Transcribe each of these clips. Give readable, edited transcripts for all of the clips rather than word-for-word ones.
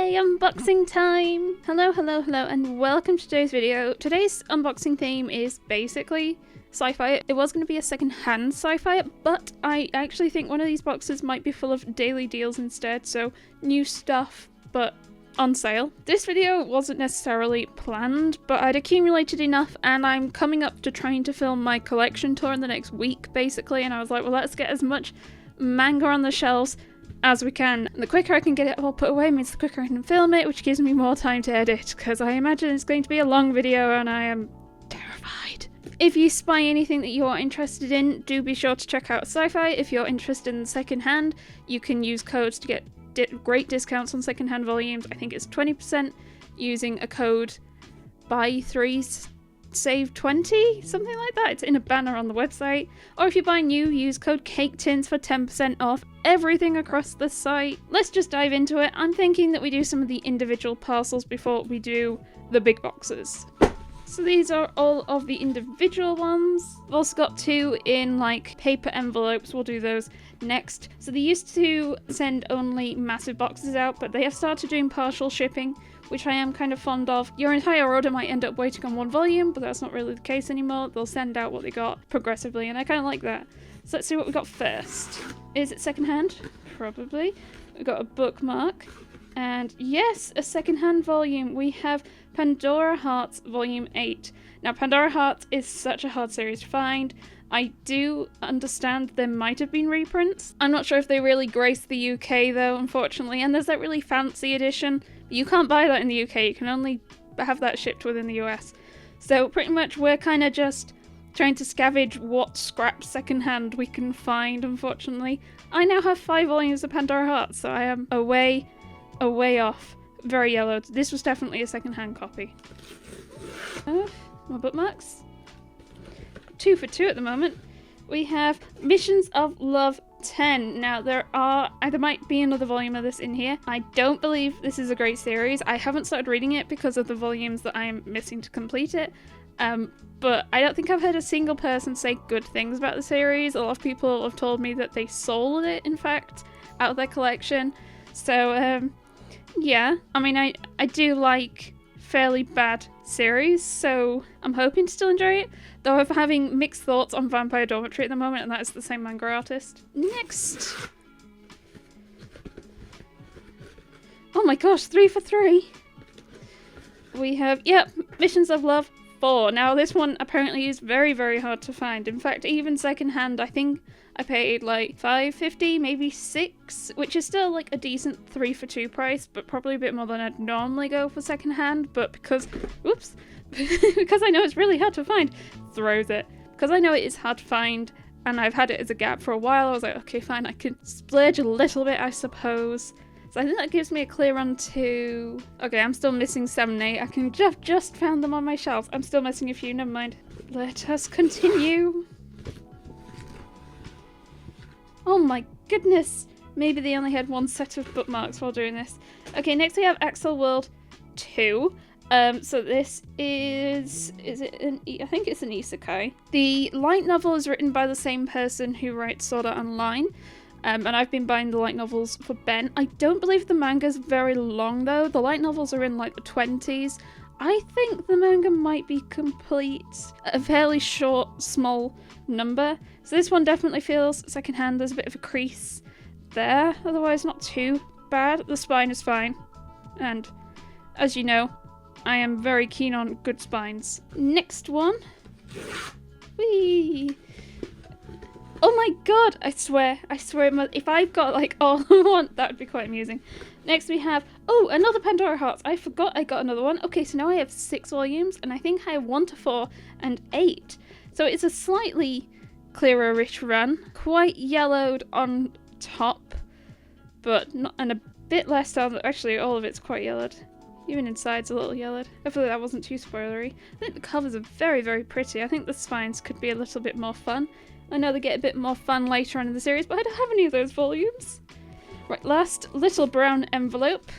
Yay, unboxing time! Hello, and welcome to today's video. Today's unboxing theme is basically SciFier. It was going to be a second-hand SciFier, but I actually think one of these boxes might be full of daily deals instead, so new stuff, but on sale. This video wasn't necessarily planned, but I'd accumulated enough, and I'm coming up to trying to film my collection tour in the next week, basically, and I was like, well, let's get as much manga on the shelves as we can. And the quicker I can get it all put away means the quicker I can film it, which gives me more time to edit, because I imagine it's going to be a long video and I am terrified. If you spy anything that you are interested in, do be sure to check out SciFier. If you're interested in secondhand, you can use codes to get great discounts on secondhand volumes. I think it's 20% using a code buy 3 save 20, something like that. It's in a banner on the website. Or if you buy new, use code Caketinz for 10% off everything across the site. Let's just dive into it. I'm thinking that we do some of the individual parcels before we do the big boxes. So these are all of the individual ones. I've also got two in like paper envelopes. We'll do those next. So they used to send only massive boxes out, but they have started doing partial shipping, which I am kind of fond of. Your entire order might end up waiting on one volume, but that's not really the case anymore. They'll send out what they got progressively, and I kind of like that. So let's see what we got first. Is it secondhand? Probably. We've got a bookmark. And yes, a secondhand volume. We have Pandora Hearts Volume 8. Now, Pandora Hearts is such a hard series to find. I do understand there might have been reprints. I'm not sure if they really grace the UK though, unfortunately. And there's that really fancy edition. You can't buy that in the UK. You can only have that shipped within the US. So pretty much we're kind of just trying to scavenge what scrap secondhand we can find, unfortunately. I now have 5 volumes of Pandora Hearts, so I am a way off. Very yellowed. This was definitely a second-hand copy. More bookmarks. 2 for 2 at the moment. We have Missions of Love 10. Now there might be another volume of this in here. I don't believe this is a great series. I haven't started reading it because of the volumes that I am missing to complete it. But I don't think I've heard a single person say good things about the series. A lot of people have told me that they sold it, in fact, out of their collection. So yeah, I mean, I do like fairly bad series, so I'm hoping to still enjoy it, though I'm having mixed thoughts on Vampire Dormitory at the moment, and that is the same manga artist. Next! Oh my gosh, 3 for 3! We have, yep, Missions of Love 4. Now this one apparently is very, very hard to find. In fact, even secondhand, I think I paid like $5.50, maybe $6, which is still like a decent 3 for 2 price, but probably a bit more than I'd normally go for secondhand. But because I know it's really hard to find, throws it. Because I know it is hard to find, and I've had it as a gap for a while, I was like, okay, fine, I can splurge a little bit, I suppose. So I think that gives me a clear run to... Okay, I'm still missing 7 and 8. I can just found them on my shelves. I'm still missing a few, never mind. Let us continue. Oh my goodness! Maybe they only had 1 set of bookmarks while doing this. Okay, next we have Axel World 2. So this is I think it's an isekai. The light novel is written by the same person who writes Sword Art Online. And I've been buying the light novels for Ben. I don't believe the manga's very long though. The light novels are in like the 20s. I think the manga might be complete. A fairly short, small number. So this one definitely feels secondhand. There's a bit of a crease there. Otherwise not too bad. The spine is fine. And as you know, I am very keen on good spines. Next one. Whee! Oh my god! I swear, if I've got like all I want, that would be quite amusing. Next we have, oh, another Pandora Hearts. I forgot I got another one. Okay, so now I have 6 volumes, and I think I have 1 to 4 and 8. So it's a slightly clearer-ish run. Quite yellowed on top, but not, and a bit less down. Actually, all of it's quite yellowed. Even inside's a little yellowed. Hopefully that wasn't too spoilery. I think the covers are very, very pretty. I think the spines could be a little bit more fun. I know they get a bit more fun later on in the series, but I don't have any of those volumes. Right, last little brown envelope.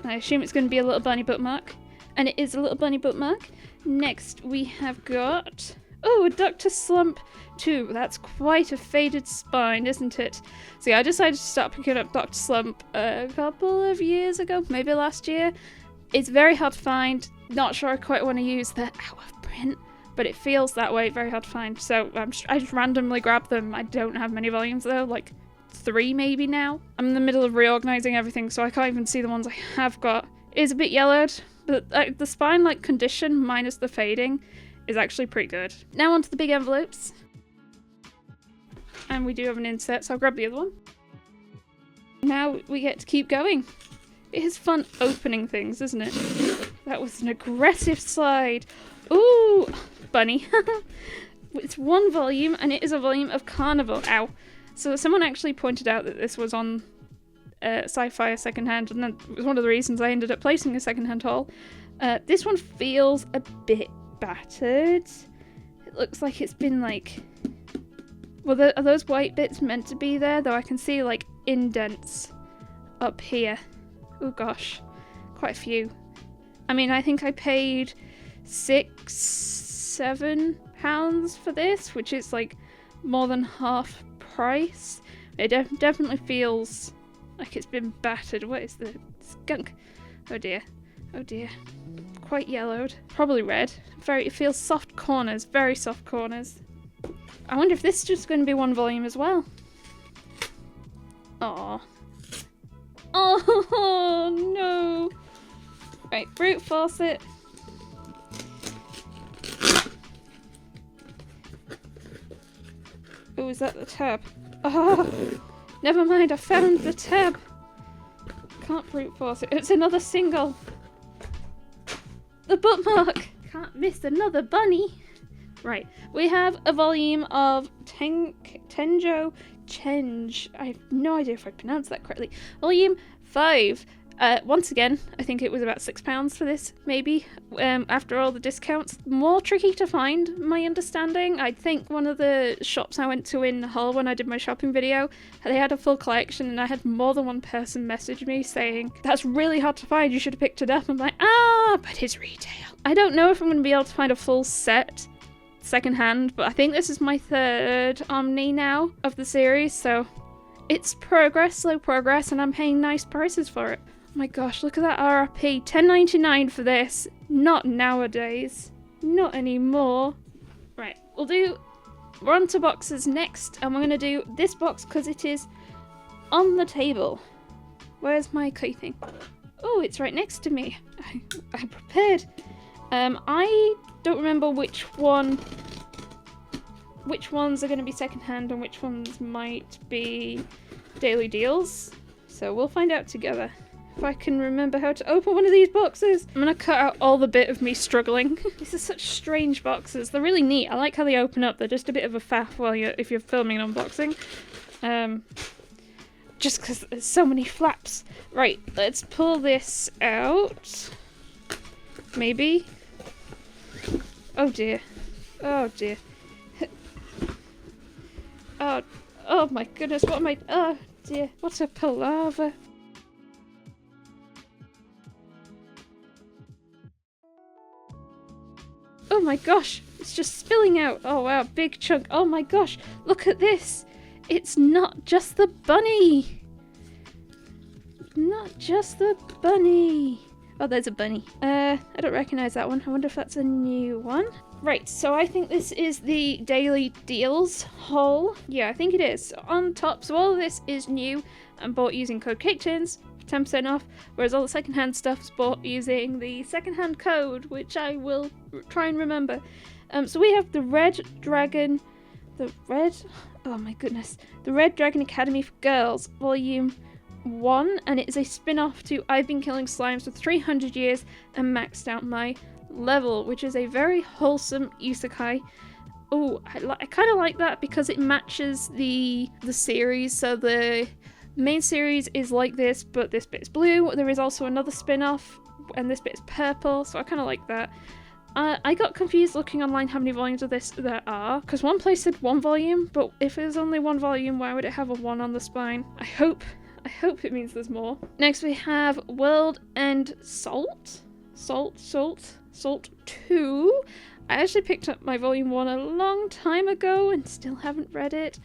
I assume it's going to be a little bunny bookmark. And it is a little bunny bookmark. Next we have got... Oh, a Dr. Slump 2. That's quite a faded spine, isn't it? So yeah, I decided to start picking up Dr. Slump a couple of years ago, maybe last year. It's very hard to find. Not sure I quite want to use the out of print, but it feels that way, very hard to find. So I just randomly grabbed them. I don't have many volumes though, like 3 maybe now. I'm in the middle of reorganizing everything, so I can't even see the ones I have got. It is a bit yellowed, but the spine like condition minus the fading is actually pretty good. Now onto the big envelopes. And we do have an insert, so I'll grab the other one. Now we get to keep going. It is fun opening things, isn't it? That was an aggressive slide. Ooh, bunny. It's 1 volume, and it is a volume of Carnival. Ow. So someone actually pointed out that this was on SciFier secondhand, and that was one of the reasons I ended up placing a secondhand haul. This one feels a bit battered. It looks like it's been like... Well, are those white bits meant to be there? Though I can see like indents up here. Oh gosh, quite a few. I mean, I think I paid £6-7 for this, which is like more than half price. It definitely feels like it's been battered. What is the skunk? Oh dear, oh dear. Quite yellowed, probably red. It feels soft corners, very soft corners. I wonder if this is just going to be 1 volume as well. Aww. Oh no! Right, brute force it. Oh, is that the tab? Oh, never mind, I found the tab. Can't brute force it. It's another single. The bookmark. Can't miss another bunny. Right, we have a volume of Tenjo Chenge. I have no idea if I pronounced that correctly. Volume 5. Once again, I think it was about £6 for this, maybe, after all the discounts. More tricky to find, my understanding. I think one of the shops I went to in Hull when I did my shopping video, they had a full collection, and I had more than one person message me saying, that's really hard to find, you should have picked it up. I'm like, but it's retail. I don't know if I'm going to be able to find a full set secondhand, but I think this is my 3rd Omni now of the series, so it's progress, slow progress, and I'm paying nice prices for it. Oh my gosh, look at that RRP, $10.99 for this. Not nowadays, not anymore. Right, we're on to boxes next, and we're going to do this box because it is on the table. Where's my key thing? Oh, it's right next to me. I prepared. I don't remember which ones are going to be secondhand and which ones might be daily deals. So we'll find out together. If I can remember how to open one of these boxes. I'm going to cut out all the bit of me struggling. These are such strange boxes. They're really neat. I like how they open up. They're just a bit of a faff if you're filming an unboxing. Just because there's so many flaps. Right, let's pull this out. Maybe. Oh dear. Oh dear. Oh my goodness, what am I... Oh dear, what a palaver. Oh my gosh, it's just spilling out. Oh wow, big chunk. Oh my gosh, look at this. It's not just the bunny. Not just the bunny. Oh, there's a bunny. I don't recognise that one. I wonder if that's a new one. Right, so I think this is the daily deals haul. Yeah, I think it is. On top, so all of this is new and bought using code Caketinz, 10% off, whereas all the secondhand stuff is bought using the secondhand code, which I will try and remember. So we have the Red Dragon Academy for Girls, Volume 1, and it is a spin-off to I've Been Killing Slimes for 300 years and maxed out my level, which is a very wholesome isekai. Oh, I kind of like that because it matches the series. So the main series is like this, but this bit is blue. There is also another spin-off, and this bit is purple, so I kind of like that. I got confused looking online how many volumes of this there are, because one place said 1 volume, but if there's only 1 volume, why would it have a 1 on the spine? I hope it means there's more. Next we have World End Salt 2. I actually picked up my volume 1 a long time ago and still haven't read it.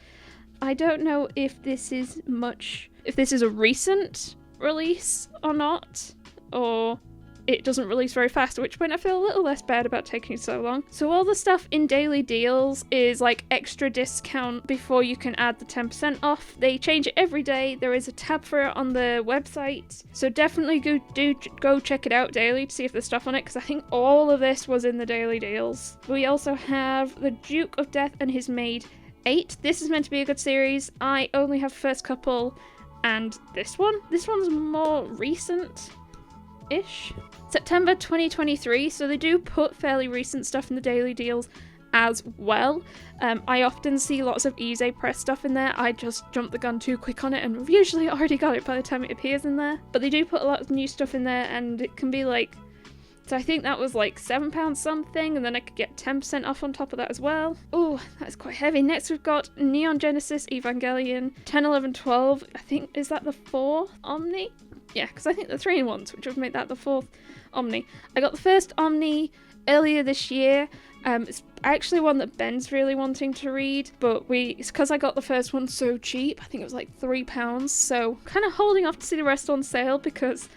I don't know if this is a recent release or not, or it doesn't release very fast, at which point I feel a little less bad about taking so long. So all the stuff in daily deals is like extra discount before you can add the 10% off. They change it every day. There is a tab for it on the website, so definitely go check it out daily to see if there's stuff on it, because I think all of this was in the daily deals. We also have The Duke of Death and His Maid 8. This is meant to be a good series. I only have first couple and this one's more recent-ish. September 2023, so they do put fairly recent stuff in the daily deals as well. I often see lots of Easy Press stuff in there. I just jump the gun too quick on it and usually already got it by the time it appears in there. But they do put a lot of new stuff in there, and it can be like, so I think that was like £7 something, and then I could get 10% off on top of that as well. Oh, that's quite heavy. Next we've got Neon Genesis Evangelion 10, 11, 12. I think, is that the 4th Omni? Yeah, because I think the 3-in-1s, which would make that the 4th Omni. I got the first Omni earlier this year. It's actually one that Ben's really wanting to read, but it's because I got the first one so cheap. I think it was like £3, so kind of holding off to see the rest on sale, because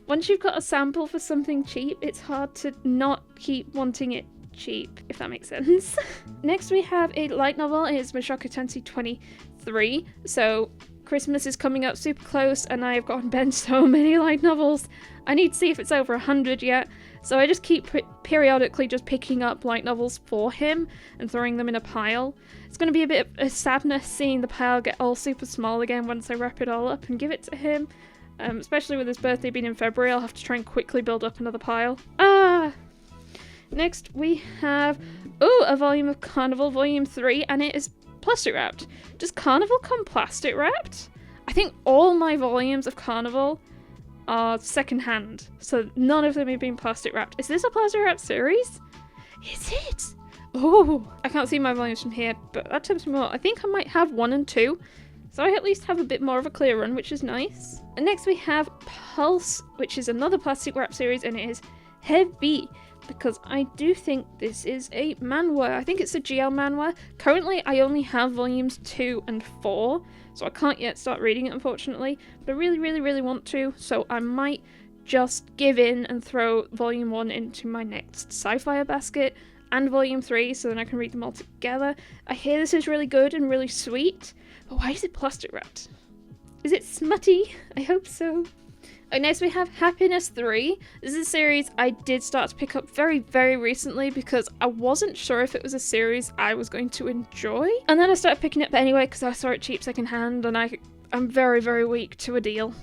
once you've got a sample for something cheap, it's hard to not keep wanting it cheap, if that makes sense. Next we have a light novel. It is Mushoku Tensei 23. So Christmas is coming up super close, and I have gotten Ben so many light novels. I need to see if it's over 100 yet, so I just keep periodically just picking up light novels for him and throwing them in a pile. It's going to be a bit of a sadness seeing the pile get all super small again once I wrap it all up and give it to him. Especially with his birthday being in February, I'll have to try and quickly build up another pile. Next we have, a volume of Carnival, volume 3, and it is plastic wrapped. Does Carnival come plastic wrapped? I think all my volumes of Carnival are secondhand, so none of them have been plastic wrapped. Is this a plastic wrapped series? Is it? Oh, I can't see my volumes from here, but that tempts me more. I think I might have 1 and 2. So I at least have a bit more of a clear run, which is nice. And next we have Pulse, which is another plastic wrap series, and it is heavy, because I do think this is a manhwa. I think it's a GL manhwa. Currently I only have volumes 2 and 4, so I can't yet start reading it, unfortunately. But I really, really, really want to, so I might just give in and throw volume 1 into my next SciFier basket, and volume 3, so then I can read them all together. I hear this is really good and really sweet, but why is it plastic wrapped? Is it smutty? I hope so. Next we have Happiness 3. This is a series I did start to pick up very, very recently because I wasn't sure if it was a series I was going to enjoy. And then I started picking it up anyway because I saw it cheap secondhand, and I'm very, very weak to a deal.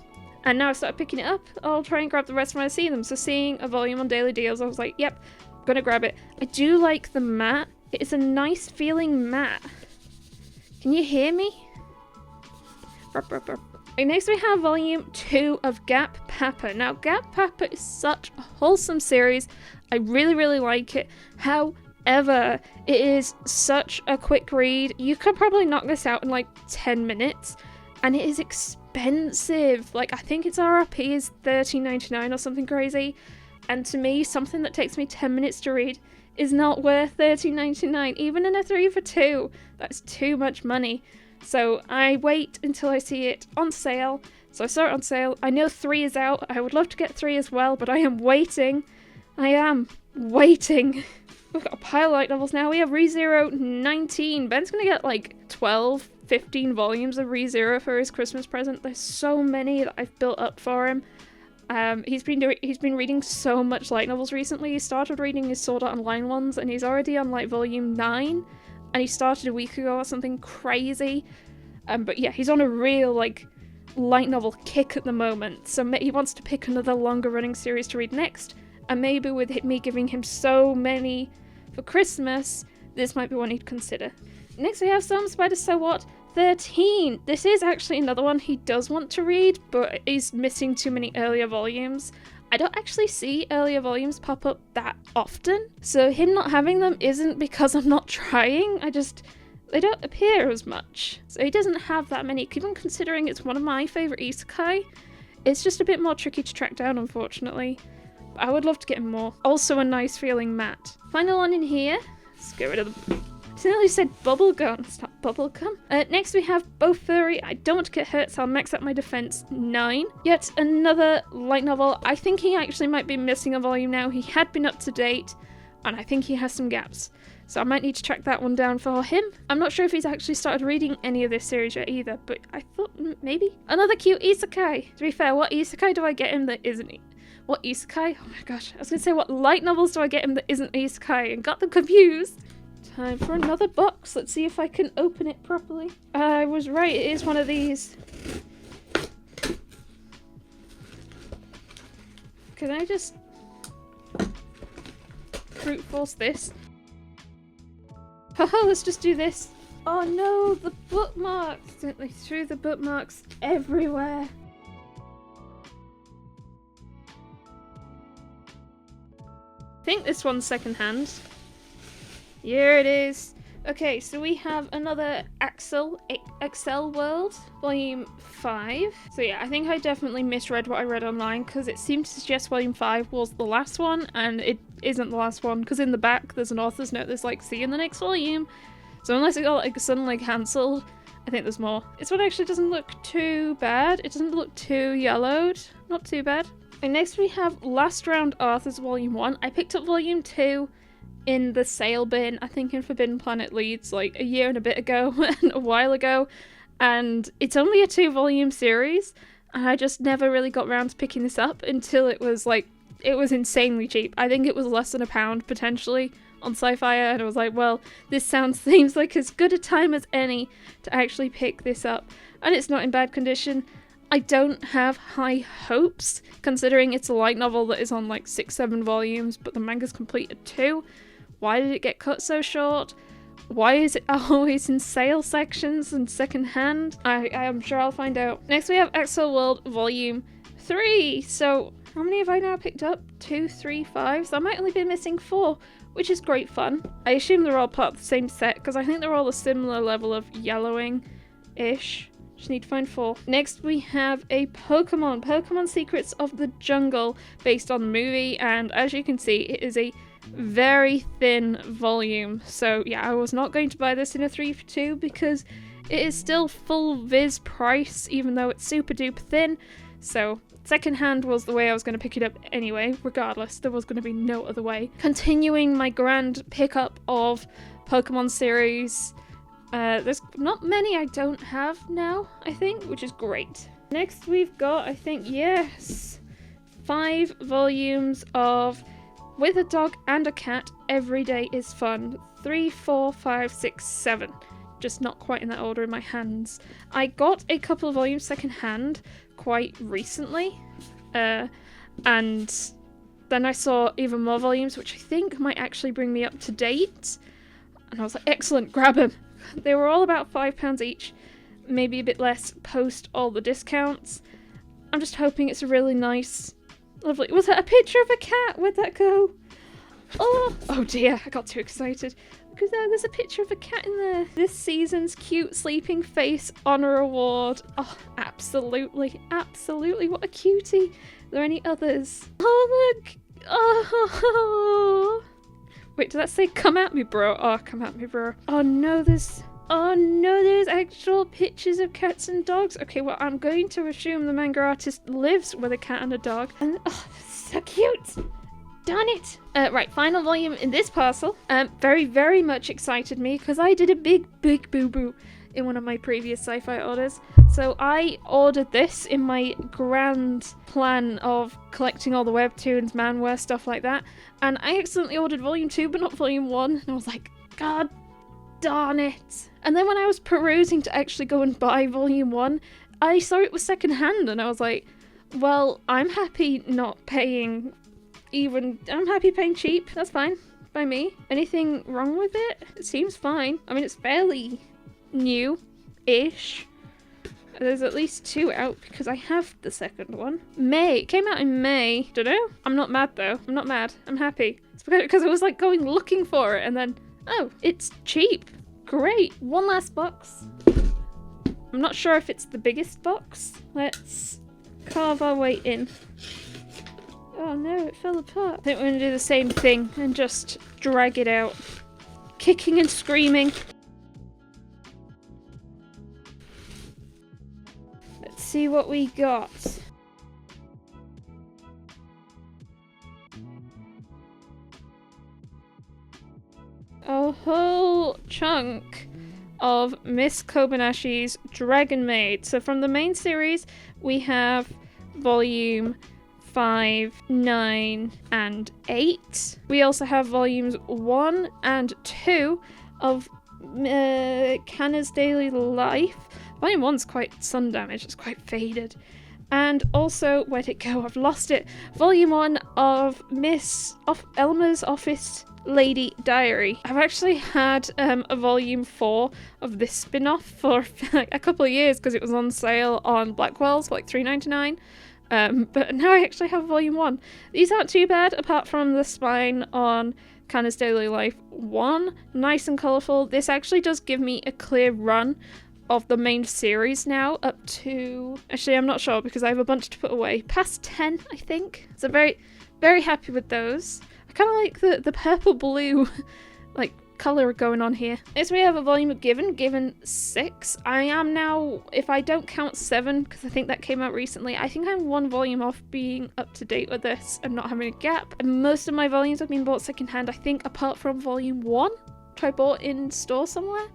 And now I started picking it up. I'll try and grab the rest when I see them. So seeing a volume on daily deals, I was like, yep, gonna grab it. I do like the matte. It is a nice feeling matte. Can you hear me? Burp, burp, burp. Next we have volume 2 of Gap Papa. Now Gap Papa is such a wholesome series. I really, really like it. However, it is such a quick read. You could probably knock this out in like 10 minutes. And it is expensive. Like, I think its RRP is $13.99 or something crazy. And to me, something that takes me 10 minutes to read is not worth $13.99. Even in a 3 for 2. That's too much money. So I wait until I see it on sale. So I saw it on sale. I know 3 is out. I would love to get 3 as well, but I am waiting. I am waiting. We've got a pile of light novels now. We have ReZero 19. Ben's gonna get like 12, 15 volumes of ReZero for his Christmas present. There's so many that I've built up for him. He's been reading so much light novels recently. He started reading his Sword Art Online ones, and he's already on like volume 9. And he started a week ago or something crazy. But yeah, he's on a real, like, light novel kick at the moment. So he wants to pick another longer running series to read next. And maybe with me giving him so many for Christmas, this might be one he'd consider. Next we have Some Spider So What 13. This is actually another one he does want to read, but is missing too many earlier volumes. I don't actually see earlier volumes pop up that often, so him not having them isn't because I'm not trying, they don't appear as much. So he doesn't have that many, even considering it's one of my favourite isekai. It's just a bit more tricky to track down, unfortunately. I would love to get him more. Also a nice feeling matte. Final one in here. Let's get rid of the... I nearly said bubblegum. It's not bubblegum. Next we have Bo Furry. I don't want to get hurt, so I'll max out my defense 9. Yet another light novel. I think he actually might be missing a volume now. He had been up to date, and I think he has some gaps. So I might need to track that one down for him. I'm not sure if he's actually started reading any of this series yet either, but I thought maybe. Another cute isekai. To be fair, what isekai do I get him that isn't... What isekai? Oh my gosh. I was going to say, what light novels do I get him that isn't isekai? And got them confused. Time for another box. Let's see if I can open it properly. I was right, it is one of these. Can I just brute force this? Haha, let's just do this. Oh no, the bookmarks! Accidentally threw the bookmarks everywhere. I think this one's secondhand. Here it is. Okay, so we have another Excel World, Volume 5. So yeah, I think I definitely misread what I read online because it seemed to suggest Volume 5 was the last one, and it isn't the last one because in the back there's an author's note that's like, see you in the next volume. So unless it got like suddenly cancelled, I think there's more. This one actually doesn't look too bad. It doesn't look too yellowed. Not too bad. And next we have Last Round Arthurs Volume 1. I picked up Volume 2 in the sale bin, I think in Forbidden Planet Leeds, like a year and a bit ago, and a while ago, and it's only a 2-volume series, and I just never really got around to picking this up until it was insanely cheap. I think it was less than £1 potentially on SciFier, and I was like, well, this seems like as good a time as any to actually pick this up, and it's not in bad condition. I don't have high hopes, considering it's a light novel that is on like 6-7 volumes, but the manga's complete at 2. Why did it get cut so short? Why is it always in sale sections and secondhand? I am sure I'll find out. Next we have Excel World Volume 3. So how many have I now picked up? 2, 3, 5. So I might only be missing 4, which is great fun. I assume they're all part of the same set because I think they're all a similar level of yellowing-ish. Just need to find 4. Next we have a Pokemon Secrets of the Jungle, based on the movie, and as you can see it is a very thin volume. So yeah, I was not going to buy this in a 3 for 2 because it is still full Viz price even though it's super duper thin. So secondhand was the way I was going to pick it up anyway, regardless. There was going to be no other way. Continuing my grand pickup of Pokemon series. There's not many I don't have now, I think, which is great. Next we've got, I think, yes, 5 volumes of With a Dog and a Cat, Every Day is Fun. 3, 4, 5, 6, 7. Just not quite in that order in my hands. I got a couple of volumes secondhand quite recently, and then I saw even more volumes, which I think might actually bring me up to date. And I was like, excellent, grab them. They were all about £5 each, maybe a bit less post all the discounts. I'm just hoping it's a really nice, lovely... Was that a picture of a cat? Where'd that go? Oh dear, I got too excited. Because there's a picture of a cat in there. This season's cute sleeping face honor award. Oh, absolutely, absolutely. What a cutie. Are there any others? Oh, look. Oh. Wait, did that say come at me, bro? Oh, come at me, bro. Oh no, there's actual pictures of cats and dogs. Okay, well, I'm going to assume the manga artist lives with a cat and a dog. And oh, so cute. Darn it. Right, final volume in this parcel. Very, very much excited me because I did a big boo-boo in one of my previous SciFier orders. So I ordered this in my grand plan of collecting all the webtoons, manhwa, stuff like that. And I accidentally ordered volume 2 but not volume 1. And I was like, God darn it. And then when I was perusing to actually go and buy volume 1, I saw it was secondhand and I was like, well, I'm happy not paying I'm happy paying cheap. That's fine by me. Anything wrong with it? It seems fine. I mean, it's fairly new-ish. There's at least 2 out because I have the second one. It came out in May. Dunno. I'm not mad though. I'm not mad. I'm happy. It's because I was like going looking for it and then, oh, it's cheap. Great. One last box. I'm not sure if it's the biggest box. Let's carve our way in. Oh no, it fell apart. I think we're gonna do the same thing and just drag it out. Kicking and screaming. Let's see what we got. A whole chunk of Miss Kobanashi's Dragon Maid. So from the main series, we have volume 5, 9, and 8. We also have volumes 1 and 2 of Kanna's Daily Life. Volume 1's quite sun damaged, it's quite faded. And also, where'd it go? I've lost it. Volume 1 of Elma's Office Lady Diary. I've actually had a volume 4 of this spin-off for like a couple of years because it was on sale on Blackwell's for like $3.99. But now I actually have volume 1. These aren't too bad apart from the spine on Kanna's Daily Life 1. Nice and colourful. This actually does give me a clear run of the main series now up to... Actually, I'm not sure because I have a bunch to put away. Past 10, I think. So very, very happy with those. I kind of like the purple-blue like colour going on here. Next we have a volume of Given 6. I am now, if I don't count 7, because I think that came out recently, I think I'm 1 volume off being up to date with this and not having a gap. And most of my volumes have been bought secondhand, I think, apart from volume 1, which I bought in store somewhere.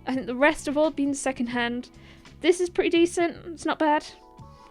I think the rest have all been secondhand. This is pretty decent. It's not bad.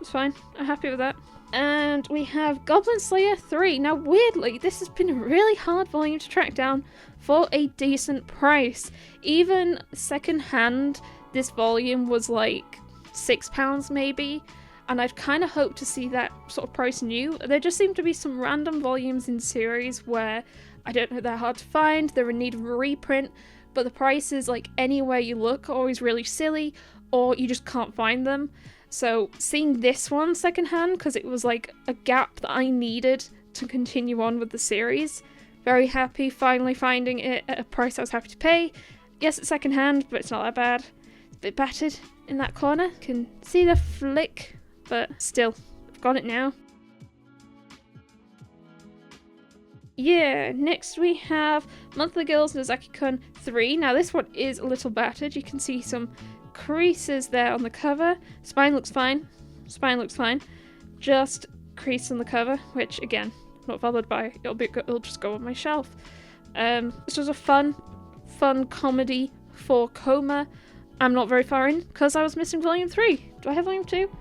It's fine. I'm happy with that. And we have Goblin Slayer 3. Now, weirdly, this has been a really hard volume to track down for a decent price. Even secondhand, this volume was like £6 maybe. And I'd kind of hoped to see that sort of price new. There just seem to be some random volumes in series where I don't know, they're hard to find. They're in need of a reprint. But the prices, like anywhere you look, are always really silly, or you just can't find them. So seeing this one secondhand, because it was like a gap that I needed to continue on with the series, very happy finally finding it at a price I was happy to pay. Yes, it's secondhand, but it's not that bad. It's a bit battered in that corner. Can see the flick, but still, I've got it now. Yeah, next we have Monthly Girls Nozaki-kun 3. Now this one is a little battered. You can see some creases there on the cover. Spine looks fine. Spine looks fine. Just crease on the cover, which again, not bothered by. It'll just go on my shelf. This was a fun comedy for Coma. I'm not very far in because I was missing volume 3. Do I have volume 2?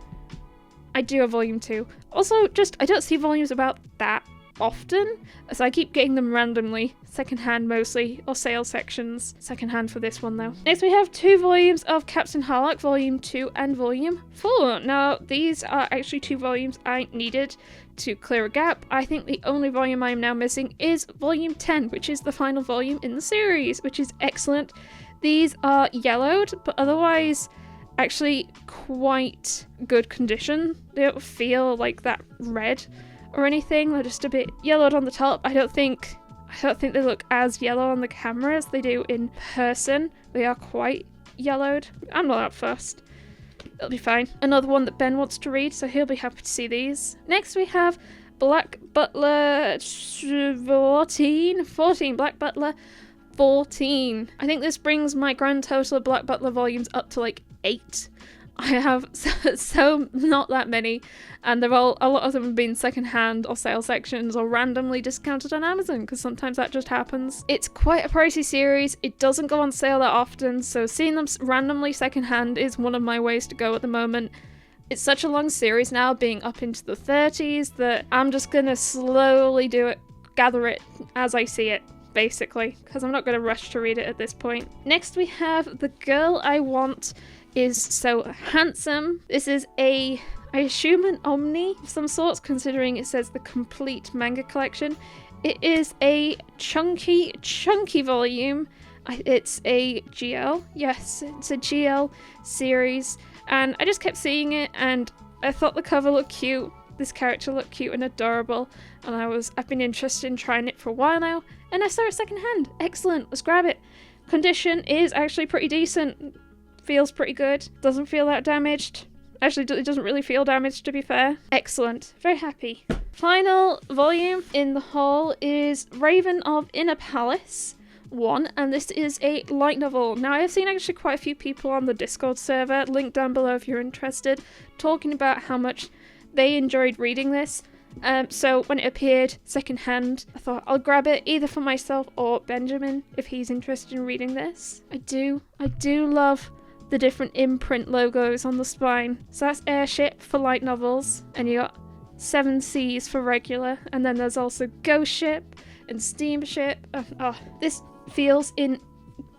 I do have volume 2. Also, just I don't see volumes about that often, so I keep getting them randomly, secondhand mostly, or sale sections. Secondhand for this one though. Next we have 2 volumes of Captain Harlock, volume 2 and volume 4. Now these are actually 2 volumes I needed to clear a gap. I think the only volume I am now missing is volume 10, which is the final volume in the series, which is excellent. These are yellowed, but otherwise actually quite good condition. They don't feel like that red or anything. They're just a bit yellowed on the top. I don't think they look as yellow on the camera as they do in person. They are quite yellowed. I'm not that fussed. It'll be fine. Another one that Ben wants to read, so he'll be happy to see these. Next we have Black Butler 14. Black Butler 14. I think this brings my grand total of Black Butler volumes up to like 8. I have so not that many, and a lot of them have been secondhand or sale sections or randomly discounted on Amazon, because sometimes that just happens. It's quite a pricey series. It doesn't go on sale that often, so seeing them randomly secondhand is one of my ways to go at the moment. It's such a long series now, being up into the 30s, that I'm just gonna slowly gather it as I see it, basically, because I'm not gonna rush to read it at this point. Next we have The Girl I Want Is So Handsome. This is I assume an Omni of some sorts, considering it says the complete manga collection. It is a chunky volume. It's a GL. Yes, it's a GL series. And I just kept seeing it and I thought the cover looked cute. This character looked cute and adorable. And I've been interested in trying it for a while now. And I saw it secondhand. Excellent, let's grab it. Condition is actually pretty decent. Feels pretty good. Doesn't feel that damaged. Actually, it doesn't really feel damaged, to be fair. Excellent. Very happy. Final volume in the haul is Raven of Inner Palace 1, and this is a light novel. Now, I've seen actually quite a few people on the Discord server, link down below if you're interested, talking about how much they enjoyed reading this. So when it appeared secondhand, I thought I'll grab it either for myself or Benjamin if he's interested in reading this. I do love the different imprint logos on the spine. So that's Airship for light novels, and you got 7 Seas for regular, and then there's also Ghost Ship and Steamship. This feels in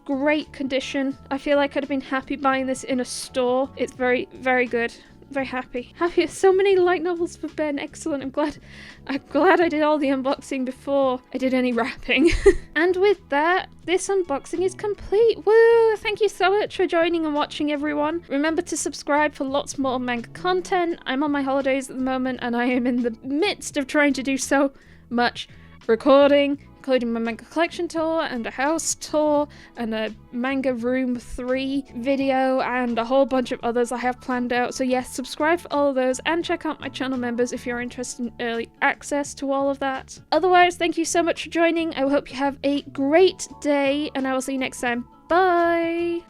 great condition. I feel like I'd have been happy buying this in a store. It's very, very good. Very happy. Happy. So many light novels for Ben. Excellent. I'm glad I did all the unboxing before I did any wrapping. And with that, this unboxing is complete. Woo! Thank you so much for joining and watching, everyone. Remember to subscribe for lots more manga content. I'm on my holidays at the moment, and I am in the midst of trying to do so much recording, including my manga collection tour and a house tour and a manga room 3 video and a whole bunch of others I have planned out. So yes, subscribe for all of those and check out my channel members if you're interested in early access to all of that. Otherwise, thank you so much for joining. I hope you have a great day, and I will see you next time. Bye!